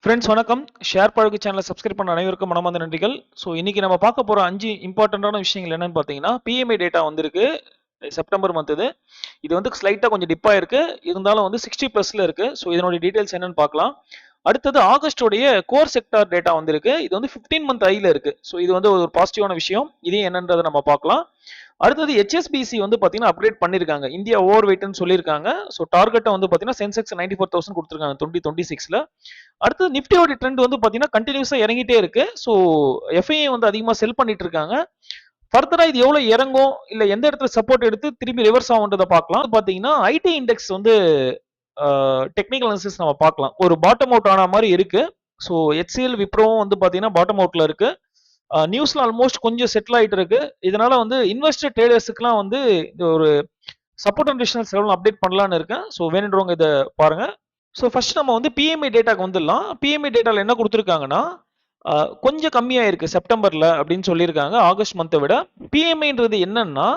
Friends வணக்கம். Share பழகு சேனலை சப்ஸ்கிரைப் பண்ண அனைவருக்கும் மனமார்ந்த நன்றிகள். ஸோ இன்னைக்கு நம்ம பார்க்க போற 5 இம்பார்ட்டன்டான விஷயங்கள் என்னன்னு பார்த்தீங்கன்னா, பிஎம்ஐ டேட்டா வந்திருக்கு. செப்டம்பர் மந்த் இது. இது வந்து ஸ்லைட்டா கொஞ்சம் டிப் ஆயிருக்கு. இருந்தாலும் வந்து 60 பிளஸ்ல இருக்கு. ஸோ இதனுடைய டீடைல்ஸ் என்னன்னு பார்க்கலாம். அடுத்தது ஆகஸ்டோடைய கோர் செக்டார் டேட்டா வந்திருக்கு. இது வந்து 15 மந்த் ஐல இருக்கு. ஸோ இது வந்து ஒரு பாசிட்டிவான விஷயம். இது என்னன்றதை நம்ம பார்க்கலாம். அடுத்தது ஹெச்எஸ்பிசி வந்து பார்த்தீங்கன்னா அப்கிரேட் பண்ணியிருக்காங்க. இந்தியா ஓவர் வெயிட்னு சொல்லியிருக்காங்க. ஸோ டார்கெட்டை வந்து பார்த்தீங்கன்னா சென்செக்ஸ் 94,000 கொடுத்துருக்காங்க 2026ல. அடுத்தது நிஃப்டியோட ட்ரெண்ட் வந்து பார்த்தீங்கன்னா கண்டினியூஸாக இறங்கிட்டே இருக்கு. ஸோ எஃப்ஐஐ வந்து அதிகமாக செல் பண்ணிட்டு இருக்காங்க. ஃபர்தரா இது எவ்வளவு இறங்கும் இல்ல எந்த இடத்துல சப்போர்ட் எடுத்து திரும்பி ரிவர்ஸ் ஆகுன்றதை பார்க்கலாம். பாத்தீங்கன்னா ஐடி இண்டெக்ஸ் வந்து டெக்னிக்கல் அனாலிசிஸ் நம்ம பார்க்கலாம். ஒரு பாட்டம் அவுட் ஆன மாதிரி இருக்கு. ஸோ ஹெச்சிஎல் விப்ரோவும் வந்து பாத்தீங்கன்னா பாட்டம் அவுட்ல இருக்கு. நியூஸ்ல ஆல்மோஸ்ட் கொஞ்சம் செட்டில் ஆயிட்டு இருக்கு. இதனால வந்து இன்வெஸ்டர் ட்ரேடர்ஸுக்குலாம் வந்து இந்த ஒரு support and resistance level update பண்ணலான்னு இருக்கேன். ஸோ வேணுன்றவங்க இதை பாருங்க. ஸோ ஃபர்ஸ்ட் நம்ம வந்து பிஎம்ஐ டேட்டாக்கு வந்துடலாம். பிஎம்ஐ டேட்டால என்ன கொடுத்துருக்காங்கன்னா கொஞ்சம் கம்மியாக இருக்கு செப்டம்பர்ல அப்படின்னு சொல்லியிருக்காங்க ஆகஸ்ட் மந்த்தை விட. பிஎம்ஐன்றது என்னன்னா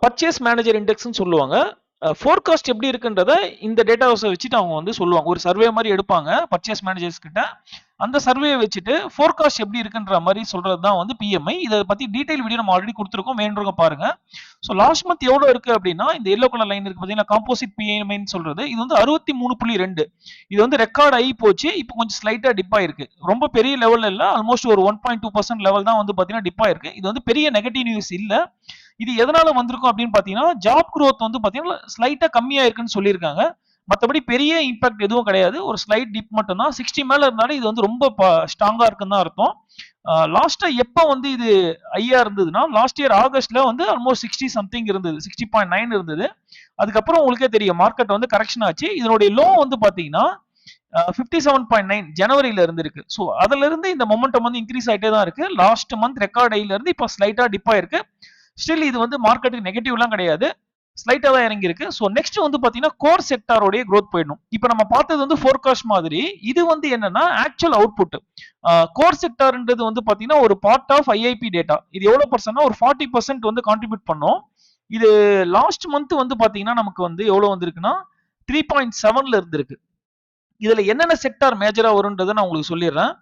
பர்ச்சேஸ் மேனேஜர் இண்டெக்ஸ்னு சொல்லுவாங்க. ஃபோர்காஸ்ட் எப்படி இருக்குன்றத இந்த டேட்டாவை வச்சுட்டு அவங்க வந்து சொல்லுவாங்க. ஒரு சர்வே மாதிரி எடுப்பாங்க பர்ச்சேஸ் மேனேஜர்ஸ் கிட்ட. அந்த சர்வே வச்சுட்டு ஃபோர்காஸ்ட் எப்படி இருக்குன்ற மாதிரி சொல்றது தான் வந்து பிஎம்ஐ. இதை பத்தி டீடைல் வீடியோ நம்ம ஆல்ரெடி கொடுத்துருக்கோம், வேணுங்க பாருங்க. ஸோ லாஸ்ட் மந்த் எவ்வளவு இருக்கு அப்படின்னா இந்த எல்லோ கலர் லைன் இருக்கு பாத்தீங்கன்னா காம்போசிட் பிஎம்ஐன்னு சொல்றது. இது வந்து 63.2. இது வந்து ரெக்கார்ட் ஆகி போச்சு. இப்போ கொஞ்சம் ஸ்லைட்டா டிப் ஆயிருக்கு. ரொம்ப பெரிய லெவல்ல இல்ல, ஆல்மோஸ்ட் ஒரு 1.2% லெவல் தான் வந்து பாத்தீங்கன்னா டிப் ஆயிருக்கு. இது வந்து பெரிய நெகட்டிவ் நியூஸ் இல்ல. இது எதனால வந்திருக்கும் அப்படின்னு பாத்தீங்கன்னா ஜாப் குரோத் வந்து பாத்தீங்கன்னா ஸ்லைட்டா கம்மியா இருக்குன்னு சொல்லியிருக்காங்க. மற்றபடி பெரிய இம்பாக்ட் எதுவும் கிடையாது. ஒரு ஸ்லைட் டிப் மட்டும் தான். 60 மேல இருந்தாலும் இது வந்து ரொம்ப ஸ்ட்ராங்கா இருக்குன்னு தான் அர்த்தம். லாஸ்டா எப்ப வந்து இது ஐயா இருந்ததுன்னா லாஸ்ட் இயர் ஆகஸ்ட்ல வந்து ஆல்மோஸ்ட் 60 சம்திங் இருந்தது, 60.9 இருந்தது. அதுக்கப்புறம் உங்களுக்கே தெரியும் மார்க்கெட் வந்து கரெக்ஷன் ஆச்சு. இதனுடைய லோ வந்து பாத்தீங்கன்னா 57.9 ஜனவரியில இருந்திருக்கு. ஸோ அதுல இருந்து இந்த மொமெண்டம் வந்து இன்க்ரீஸ் ஆயிட்டே தான் இருக்கு. லாஸ்ட் மந்த் ரெக்கார்ட் ஐல இருந்து இப்போ ஸ்லைட்டா டிப் ஆயிருக்கு. ஸ்டில் இது வந்து மார்க்கெட்டுக்கு நெகட்டிவ்லாம் கிடையாது, ஸ்லைட்டா தான் இறங்கி இருக்கு. ஸோ நெக்ஸ்ட் வந்து பாத்தீங்கன்னா கோர் செக்டாரோடைய க்ரோத் போயிடும். இப்போ நம்ம பார்த்தது வந்து ஃபோர்காஸ்ட் மாதிரி, இது வந்து என்னன்னா ஆக்சுவல் அவுட்புட். கோர் செக்டார்ன்றது வந்து பாத்தீங்கன்னா ஒரு பார்ட் ஆஃப் ஐஐபி டேட்டா. இது எவ்வளவு பர்சன்ட்னா ஒரு 40% வந்து கான்ட்ரிபியூட் பண்ணும். இது லாஸ்ட் மந்த் வந்து பாத்தீங்கன்னா நமக்கு வந்து எவ்வளவு வந்திருக்குன்னா 3.7ல இருந்திருக்கு. இதுல என்னென்ன செக்டார் மேஜரா வரும்ன்றதை நான் உங்களுக்கு சொல்லிடுறேன்.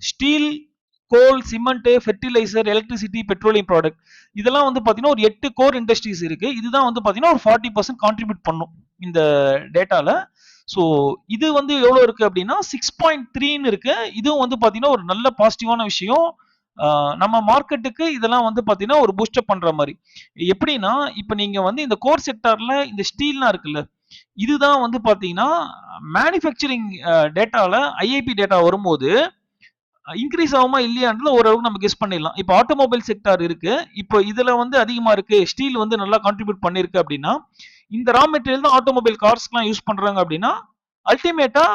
Steel, coal, cement, fertiliser, electricity, petroleum product, இதெல்லாம் வந்து பாத்தீங்கன்னா ஒரு 8 கோர் இண்டஸ்ட்ரீஸ் இருக்கு. இதுதான் வந்து பாத்தீங்கன்னா ஒரு 40% கான்ட்ரிபியூட் பண்ணும் இந்த டேட்டால. ஸோ இது வந்து எவ்வளவு இருக்கு அப்படின்னா 6.3ன்னு இருக்கு. இதுவும் வந்து பாத்தீங்கன்னா ஒரு நல்ல பாசிட்டிவான விஷயம். நம்ம மார்க்கெட்டுக்கு இதெல்லாம் வந்து பாத்தீங்கன்னா ஒரு பூஸ்டப் பண்ற மாதிரி. எப்படின்னா இப்ப நீங்க வந்து இந்த கோர் செக்டார்ல இந்த ஸ்டீல்லாம் இருக்குல்ல, இதுதான் வந்து பாத்தீங்கன்னா மேனுஃபேக்சரிங் டேட்டால ஐஐபி டேட்டா வரும்போது இன்க்ரீஸ் ஆகுமா இல்லையான்றது ஓரளவுக்கு நம்ம கெஸ் பண்ணிடலாம். இப்போ ஆட்டோமொபைல் செக்டார் இருக்கு. இப்போ இதுல வந்து அதிகமா இருக்கு, ஸ்டீல் வந்து நல்லா கான்ட்ரிபியூட் பண்ணிருக்கு அப்படின்னா இந்த ரா மெட்டீரியல் தான் ஆட்டோமொபைல் கார்ஸ்க்குலாம் யூஸ் பண்றாங்க அப்படின்னா அல்டிமேட்டா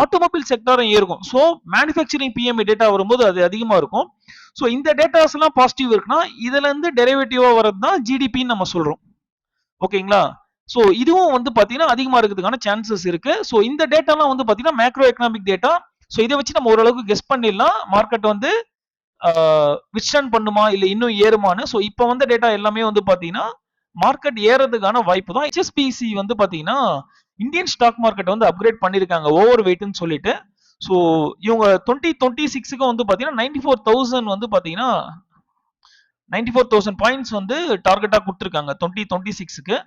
ஆட்டோமொபைல் செக்டாரும் ஏறும். ஸோ மேனுஃபேக்சரிங் பிஎம்ஐ டேட்டா வரும்போது அது அதிகமா இருக்கும். ஸோ இந்த டேட்டாஸ் எல்லாம் பாசிட்டிவ் இருக்குன்னா இதுல இருந்து டெரிவேட்டிவா வரது தான் ஜிடிபின்னு நம்ம சொல்றோம். ஓகேங்களா? ஸோ இதுவும் வந்து பாத்தீங்கன்னா அதிகமா இருக்கிறதுக்கான சான்சஸ் இருக்கு. ஸோ இந்த டேட்டாலாம் வந்து பாத்தீங்கன்னா மேக்ரோ எக்கனாமிக் டேட்டா. ஸோ இதை வச்சு நம்ம ஓரளவுக்கு கெஸ் பண்ணிடலாம் மார்க்கெட் வந்து விஸ்டாண்ட் பண்ணுமா இல்ல இன்னும் ஏறுமான்னு. ஸோ இப்போ வந்த டேட்டா எல்லாமே வந்து பாத்தீங்கன்னா மார்க்கெட் ஏறதுக்கான வாய்ப்பு தான். ஹெச்எஸ்பிசி வந்து பாத்தீங்கன்னா இந்தியன் ஸ்டாக் மார்க்கெட் வந்து அப்கிரேட் பண்ணிருக்காங்க ஓவர் வெயிட்னு சொல்லிட்டு. ஸோ இவங்க 2026க்கு வந்து பாத்தீங்கன்னா 94,000 வந்து பாத்தீங்கன்னா 94,000 பாயிண்ட்ஸ் வந்து டார்கெட்டா கொடுத்துருக்காங்க 2026க்கு.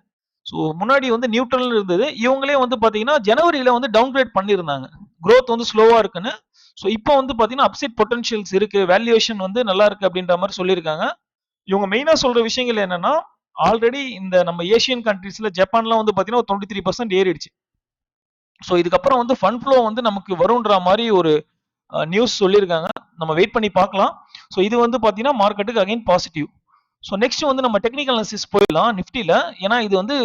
ஸோ முன்னாடி வந்து நியூட்ரல் இருந்தது. இவங்களே வந்து பாத்தீங்கன்னா ஜனவரியில வந்து டவுன் கிரேட் பண்ணியிருந்தாங்க, க்ரோத் வந்து ஸ்லோவா இருக்குன்னு. ஸோ இப்போ வந்து பாத்தீங்கன்னா அப்சைட் பொட்டன்ஷியல்ஸ் இருக்கு, வேல்யூவேஷன் வந்து நல்லா இருக்கு அப்படின்ற மாதிரி சொல்லியிருக்காங்க. இவங்க மெயினா சொல்ற விஷயங்கள் என்னன்னா ஆல்ரெடி இந்த நம்ம ஏசியன் கண்ட்ரீஸ்ல ஜப்பான்லாம் வந்து பாத்தீங்கன்னா 23% ஏறிடுச்சு. ஸோ இதுக்கப்புறம் வந்து ஃபண்ட் ஃப்ளோ வந்து நமக்கு வரும்ன்ற மாதிரி ஒரு நியூஸ் சொல்லியிருக்காங்க. நம்ம வெயிட் பண்ணி பார்க்கலாம். ஸோ இது வந்து பாத்தீங்கன்னா மார்க்கெட்டுக்கு அகைன் பாசிட்டிவ். ஸோ நெக்ஸ்ட் வந்து நம்ம டெக்னிக்கல் அனாலிசிஸ் போயிடலாம் நிஃப்டில. ஏன்னா இது வந்து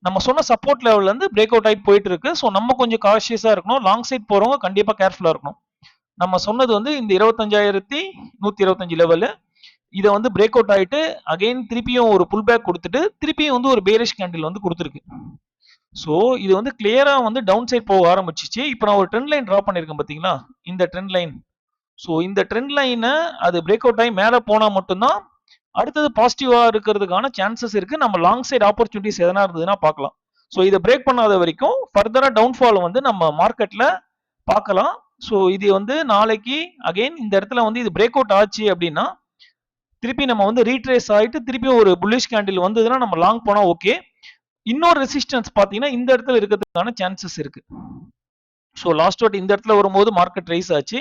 நம்ம சொன்ன சப்போர்ட் லெவல்ல இருந்து பிரேக் அவுட் ஆகிட்டு போயிட்டு இருக்கு. ஸோ நம்ம கொஞ்சம் காஷியஸா இருக்கணும். லாங் சைட் போறவங்க கண்டிப்பா கேர்ஃபுல்லா இருக்கணும். நம்ம சொன்னது வந்து இந்த 25,125 லெவலு. இதை வந்து பிரேக் அவுட் ஆயிட்டு அகைன் திருப்பியும் ஒரு புல் பேக் கொடுத்துட்டு திருப்பியும் வந்து ஒரு பேரிஷ் கேண்டில் வந்து கொடுத்துருக்கு. ஸோ இது வந்து கிளியரா வந்து டவுன் சைட் போக ஆரம்பிச்சிச்சு. இப்போ நான் ஒரு ட்ரெண்ட் லைன் டிரா பண்ணிருக்கேன் பாத்தீங்களா, இந்த ட்ரெண்ட் லைன். ஸோ இந்த ட்ரெண்ட் லைனை அது பிரேக் அவுட் ஆகி மேலே போனா மட்டும்தான் அடுத்தது பாசிட்டிவா இருக்கிறதுக்கான சான்சஸ் இருக்கு. நம்ம லாங் சைட் ஆப்பர்ச்சுனிட்டிஸ் எதனா இருந்ததுன்னா பார்க்கலாம். ஸோ இதை பிரேக் பண்ணாத வரைக்கும் ஃபர்தரா டவுன்ஃபால் வந்து நம்ம மார்க்கெட்ல பார்க்கலாம். ஸோ இது வந்து நாளைக்கு அகைன் இந்த இடத்துல வந்து இது பிரேக் அவுட் ஆச்சு அப்படின்னா திருப்பி நம்ம வந்து ரீட்ரேஸ் ஆயிட்டு திருப்பி ஒரு புல்லிஷ் கேண்டில் வந்ததுன்னா நம்ம லாங் போனா ஓகே. இன்னொரு ரெசிஸ்டன்ஸ் பார்த்தீங்கன்னா இந்த இடத்துல இருக்கிறதுக்கான சான்சஸ் இருக்கு. ஸோ லாஸ்ட் வாட்டி இந்த இடத்துல வரும்போது மார்க்கெட் ரைஸ் ஆச்சு,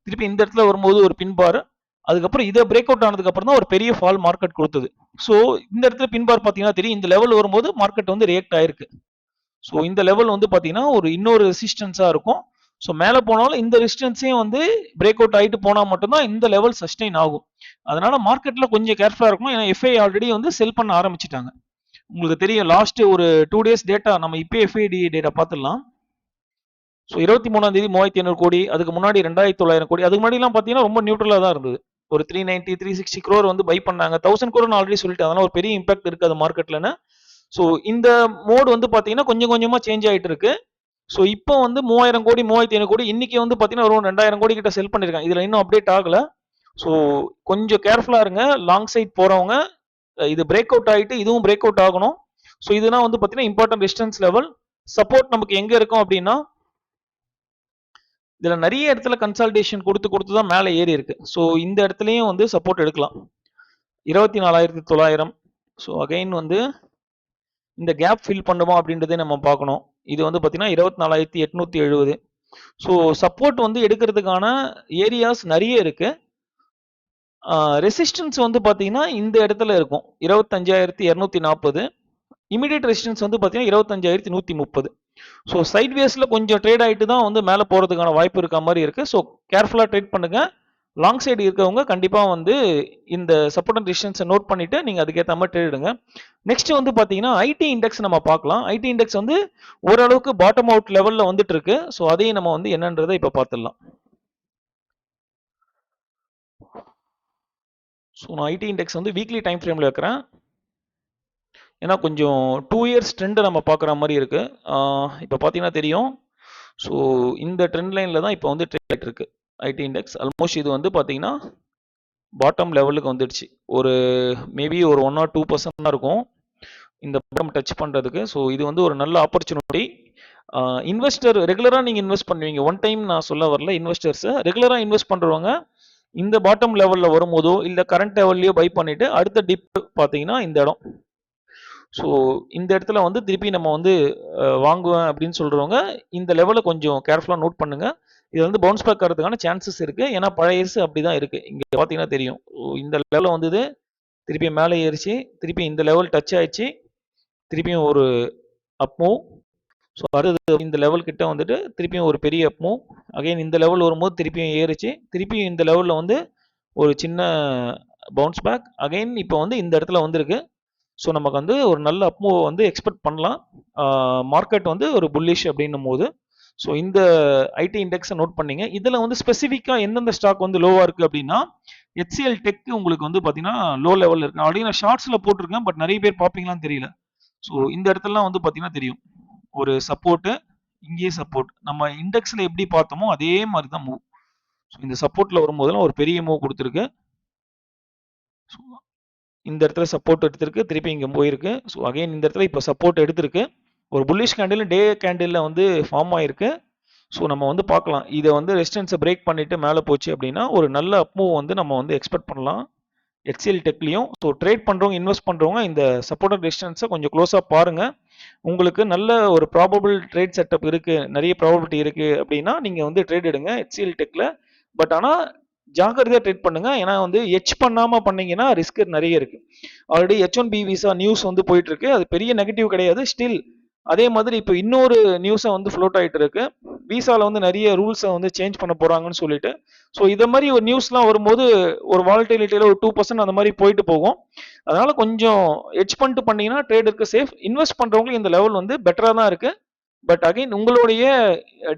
திருப்பி இந்த இடத்துல வரும்போது ஒரு பின்பார், அதுக்கப்புறம் இதை பிரேக் அவுட் ஆனதுக்கு அப்புறம் தான் ஒரு பெரிய ஃபால் மார்க்கெட் கொடுத்தது. ஸோ இந்த இடத்துல பின்பார் பார்த்தீங்கன்னா தெரியும், இந்த லெவல் வரும்போது மார்க்கெட் வந்து ரியாக்ட் ஆயிருக்கு. ஸோ இந்த லெவல் வந்து பார்த்தீங்கன்னா ஒரு இன்னொரு ரெசிஸ்டன்ஸாக இருக்கும். ஸோ மேலே போனாலும் இந்த ரெசிஸ்டன்ஸையும் வந்து பிரேக் அவுட் ஆகிட்டு போனால் மட்டும்தான் இந்த லெவல் சஸ்டெயின் ஆகும். அதனால மார்க்கெட்டில் கொஞ்சம் கேர்ஃபுல்லாக இருக்கணும். ஏன்னா எஃப்ஐ ஆல்ரெடி வந்து செல் பண்ண ஆரம்பிச்சிட்டாங்க. உங்களுக்கு தெரியும் லாஸ்ட் ஒரு 2 days டேட்டா நம்ம இப்போ எஃப்ஐடி டேட்டா பார்த்துடலாம். ஸோ 23ஆம் தேதி 3500 கோடி, அதுக்கு முன்னாடி 2900 கோடி, அதுக்கு முன்னாடிலாம் பார்த்தீங்கன்னா ரொம்ப நியூட்ரலாக தான் இருந்தது. ஒரு 390 360 crore வந்து பை பண்ணாங்க. 1000 crore ஆல்ரெடி சொல்லிட்டு, அதனால ஒரு பெரிய இம்பாக்ட் இருக்காது மார்க்கெட்லன்னு. ஸோ இந்த மோட் வந்து பார்த்தீங்கன்னா கொஞ்சம் கொஞ்சமாக சேஞ்ச் ஆகிட்டு இருக்கு. ஸோ இப்போ வந்து 3000 கோடி 3500 கோடி இன்னைக்கு வந்து பார்த்தீங்கன்னா ஒரு 2000 கோடி கிட்ட செல் பண்ணியிருக்காங்க. இதில் இன்னும் அப்டேட் ஆகல. ஸோ கொஞ்சம் கேர்ஃபுல்லாக இருங்க. லாங் சைட் போகிறவங்க இது பிரேக் அவுட் ஆகிட்டு இதுவும் பிரேக் அவுட் ஆகணும். ஸோ இதுதான் வந்து பார்த்தீங்கன்னா இம்பார்ட்டன்ட் ரெசிஸ்டன்ஸ் லெவல். சப்போர்ட் நமக்கு எங்கே இருக்கும் அப்படின்னா இதில் நிறைய இடத்துல கன்சால்டேஷன் கொடுத்து தான் மேலே ஏறி இருக்கு. ஸோ இந்த இடத்துலையும் வந்து சப்போர்ட் எடுக்கலாம். 24,900. ஸோ அகைன் வந்து இந்த கேப் ஃபில் பண்ணுமா அப்படின்றதே நம்ம பார்க்கணும். இது வந்து பார்த்தீங்கன்னா 24,870. ஸோ சப்போர்ட் வந்து எடுக்கிறதுக்கான ஏரியாஸ் நிறைய இருக்கு. ரெசிஸ்டன்ஸ் வந்து பார்த்தீங்கன்னா இந்த இடத்துல இருக்கும் 25,240. இமிடியேட் ரெசிஸ்டன்ஸ் வந்து பார்த்தீங்கன்னா 25,130. ஸோ சைட்வேஸில் கொஞ்சம் ட்ரேட் ஆகிட்டு தான் வந்து மேலே போகிறதுக்கான வாய்ப்பு இருக்க மாதிரி இருக்குது. ஸோ கேர்ஃபுல்லாக ட்ரேட் பண்ணுங்கள். லாங் சைடு இருக்கவங்க கண்டிப்பாக வந்து இந்த சப்போர்ட் அண்ட் ரெசிஸ்டன்ஸை நோட் பண்ணிவிட்டு நீங்கள் அதுக்கேற்ற மாதிரி ட்ரேட் எடுங்க. நெக்ஸ்ட் வந்து பார்த்தீங்கன்னா ஐடி இண்டெக்ஸ் நம்ம பார்க்கலாம். ஐடி இண்டெக்ஸ் வந்து ஓரளவுக்கு பாட்டம் அவுட் லெவலில் வந்துட்டு இருக்கு. ஸோ அதையும் நம்ம வந்து என்னன்றதை இப்போ பார்த்துடலாம். ஸோ நான் ஐடி இண்டெக்ஸ் வந்து வீக்லி டைம் ஃப்ரேமில் வைக்கிறேன். ஏன்னா கொஞ்சம் 2 years ட்ரெண்டை நம்ம பார்க்குற மாதிரி இருக்கு. இப்போ பார்த்தீங்கன்னா தெரியும். ஸோ இந்த ட்ரெண்ட் லைனில் தான் இப்போ வந்து ட்ரேட் ஆகிட்டு இருக்கு ஐடி இண்டெக்ஸ். ஆல்மோஸ்ட் இது வந்து பார்த்தீங்கன்னா பாட்டம் லெவலுக்கு வந்துடுச்சு. ஒரு மேபி ஒரு 1 or 2% தான் இருக்கும் இந்த பாட்டம் டச் பண்ணுறதுக்கு. ஸோ இது வந்து ஒரு நல்ல ஆப்பர்ச்சுனிட்டி. இன்வெஸ்டர் ரெகுலராக நீங்கள் இன்வெஸ்ட் பண்ணுவீங்க. ஒன் டைம் நான் சொல்ல வரல. இன்வெஸ்டர்ஸை ரெகுலராக இன்வெஸ்ட் பண்ணுறவங்க இந்த பாட்டம் லெவலில் வரும்போதோ இல்லை கரண்ட் லெவல்லையோ பை பண்ணிவிட்டு அடுத்த டிப் பார்த்தீங்கன்னா இந்த இடம். ஸோ இந்த இடத்துல வந்து திருப்பி நம்ம வந்து வாங்குவேன் அப்படின்னு சொல்கிறவங்க இந்த லெவலை கொஞ்சம் கேர்ஃபுல்லாக நோட் பண்ணுங்கள். இது வந்து பவுன்ஸ் பேக் ஆகிறதுக்கான சான்சஸ் இருக்குது. ஏன்னா பழையசு அப்படி தான் இருக்குது. இங்கே பார்த்தீங்கன்னா தெரியும். இந்த லெவலில் வந்தது திருப்பியும் மேலே ஏறிச்சு, திருப்பி இந்த லெவல் டச் ஆயிடுச்சு, திருப்பியும் ஒரு அப் மூவ். ஸோ அடுத்தது இந்த லெவல் கிட்ட வந்துட்டு திருப்பியும் ஒரு பெரிய அப் மூவ். அகைன் இந்த லெவல் வரும்போது திருப்பியும் ஏறிச்சு, திருப்பியும் இந்த லெவலில் வந்து ஒரு சின்ன பவுன்ஸ் பேக். அகைன் இப்போ வந்து இந்த இடத்துல வந்திருக்கு. ஸோ நமக்கு வந்து ஒரு நல்ல அப் மூவ் வந்து எக்ஸ்பெக்ட் பண்ணலாம். மார்க்கெட் வந்து ஒரு புல்லிஷ் அப்படின்னும் போது. ஸோ இந்த ஐடி இண்டெக்ஸை நோட் பண்ணிங்க. இதில் வந்து ஸ்பெசிஃபிக்காக எந்தெந்த ஸ்டாக் வந்து லோவாக இருக்குது அப்படின்னா ஹெச்சிஎல் டெக் உங்களுக்கு வந்து பார்த்தீங்கன்னா லோ லெவலில் இருக்குது. ஆல்ரெடி நான் ஷார்ட்ஸில் போட்டிருக்கேன். பட் நிறைய பேர் பார்ப்பீங்களான்னு தெரியல. ஸோ இந்த இடத்துலலாம் வந்து பார்த்தீங்கன்னா தெரியும். ஒரு சப்போர்ட்டு, இங்கேயே சப்போர்ட். நம்ம இண்டெக்ஸில் எப்படி பார்த்தோமோ அதே மாதிரி தான் மூவ். ஸோ இந்த சப்போர்ட்டில் வரும்போதெல்லாம் ஒரு பெரிய மூவ் கொடுத்துருக்கு. ஸோ இந்த இடத்துல சப்போர்ட் எடுத்திருக்கு, திருப்பி இங்கே போயிருக்கு. ஸோ அகைன் இந்த இடத்துல இப்போ சப்போர்ட் எடுத்திருக்கு. ஒரு புல்லிஷ் கேண்டில் டே கேண்டிலில் வந்து ஃபார்ம் ஆயிருக்கு. ஸோ நம்ம வந்து பார்க்கலாம். இதை வந்து ரெசிஸ்டன்ஸை பிரேக் பண்ணிட்டு மேலே போச்சு அப்படின்னா ஒரு நல்ல அப் மூவ் வந்து நம்ம வந்து எக்ஸ்பெக்ட் பண்ணலாம் ஹெச்சிஎல் டெக்லையும். ஸோ ட்ரேட் பண்ணுறவங்க இன்வெஸ்ட் பண்ணுறவங்க இந்த சப்போர்ட் ரெசிஸ்டன்ஸை கொஞ்சம் க்ளோஸாக பாருங்கள். உங்களுக்கு நல்ல ஒரு ப்ராபபிள் ட்ரேட் செட்டப் இருக்குது, நிறைய ப்ராபபிலிட்டி இருக்குது அப்படின்னா நீங்கள் வந்து ட்ரேட் எடுங்க ஹெச்சிஎல் டெக்கில். பட் ஆனால் ஜாக்கிரதையாக ட்ரேட் பண்ணுங்க. ஏன்னா வந்து எச் பண்ணாமல் பண்ணீங்கன்னா ரிஸ்க் நிறைய இருக்கு. ஆல்ரெடி H1B விசா நியூஸ் வந்து போயிட்டு இருக்கு. அது பெரிய நெகட்டிவ் கிடையாது. ஸ்டில் அதே மாதிரி இப்போ இன்னொரு நியூஸை வந்து ஃப்ளோட் ஆகிட்டு இருக்கு. விசாவில் வந்து நிறைய ரூல்ஸை வந்து சேஞ்ச் பண்ண போறாங்கன்னு சொல்லிட்டு. ஸோ இதை மாதிரி ஒரு நியூஸ்லாம் வரும்போது ஒரு வாலட்டிலிட்டியில் ஒரு 2% அந்த மாதிரி போயிட்டு போகும். அதனால கொஞ்சம் எச் பண்ணிட்டு பண்ணீங்கன்னா ட்ரேடருக்கு சேஃப். இன்வெஸ்ட் பண்றவங்களுக்கு இந்த லெவல் வந்து பெட்டரா தான் இருக்கு. பட் அகைன் உங்களுடைய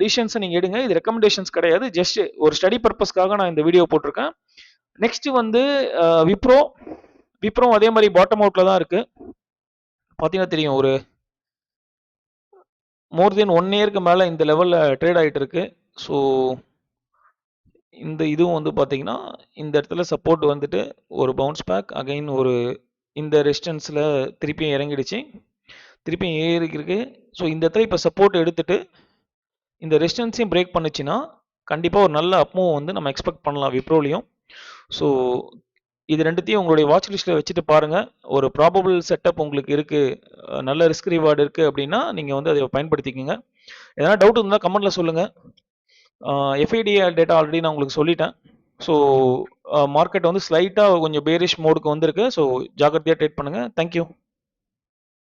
டிசிஷன்ஸை நீங்கள் எடுங்க. இது ரெக்கமெண்டேஷன்ஸ் கிடையாது. ஜஸ்ட் ஒரு ஸ்டடி பர்பஸ்க்காக நான் இந்த வீடியோ போட்டிருக்கேன். நெக்ஸ்ட் வந்து விப்ரோ அதே மாதிரி பாட்டம் அவுட்டில் தான் இருக்குது. பார்த்தீங்கன்னா தெரியும். ஒரு மோர் தென் 1 இயருக்கு மேலே இந்த லெவலில் ட்ரேட் ஆகிட்டு இருக்கு. ஸோ இந்த இதுவும் வந்து பார்த்தீங்கன்னா இந்த இடத்துல சப்போர்ட் வந்துட்டு ஒரு பவுன்ஸ் பேக். அகைன் ஒரு இந்த ரெசிஸ்டன்ஸில் திருப்பியும் இறங்கிடுச்சு, திருப்பியும் ஏறிக்கிருக்கு. ஸோ இந்த இடத்துல இப்போ சப்போர்ட் எடுத்துட்டு இந்த ரெசிஸ்டன்ஸையும் பிரேக் பண்ணுச்சுன்னா கண்டிப்பாக ஒரு நல்ல அப் மூவ் வந்து நம்ம எக்ஸ்பெக்ட் பண்ணலாம் விப்ரோலையும். ஸோ இது ரெண்டுத்தையும் உங்களுடைய வாட்ச் லிஸ்ட்டில் வச்சுட்டு பாருங்கள். ஒரு ப்ராபபிள் செட்டப் உங்களுக்கு இருக்குது, நல்ல ரிஸ்க் ரிவார்டு இருக்குது அப்படின்னா நீங்கள் வந்து அதை பயன்படுத்திக்கோங்க. எதனா டவுட் இருந்தால் கமெண்ட்டில் சொல்லுங்கள். எஃப்ஐடிஏ டேட்டா ஆல்ரெடி நான் உங்களுக்கு சொல்லிட்டேன். ஸோ மார்க்கெட் வந்து ஸ்லைட்டாக கொஞ்சம் பேரிஷ் மோடுக்கு வந்திருக்கு. ஸோ ஜாக்கிரதையாக ட்ரேட் பண்ணுங்கள். தேங்க்யூ.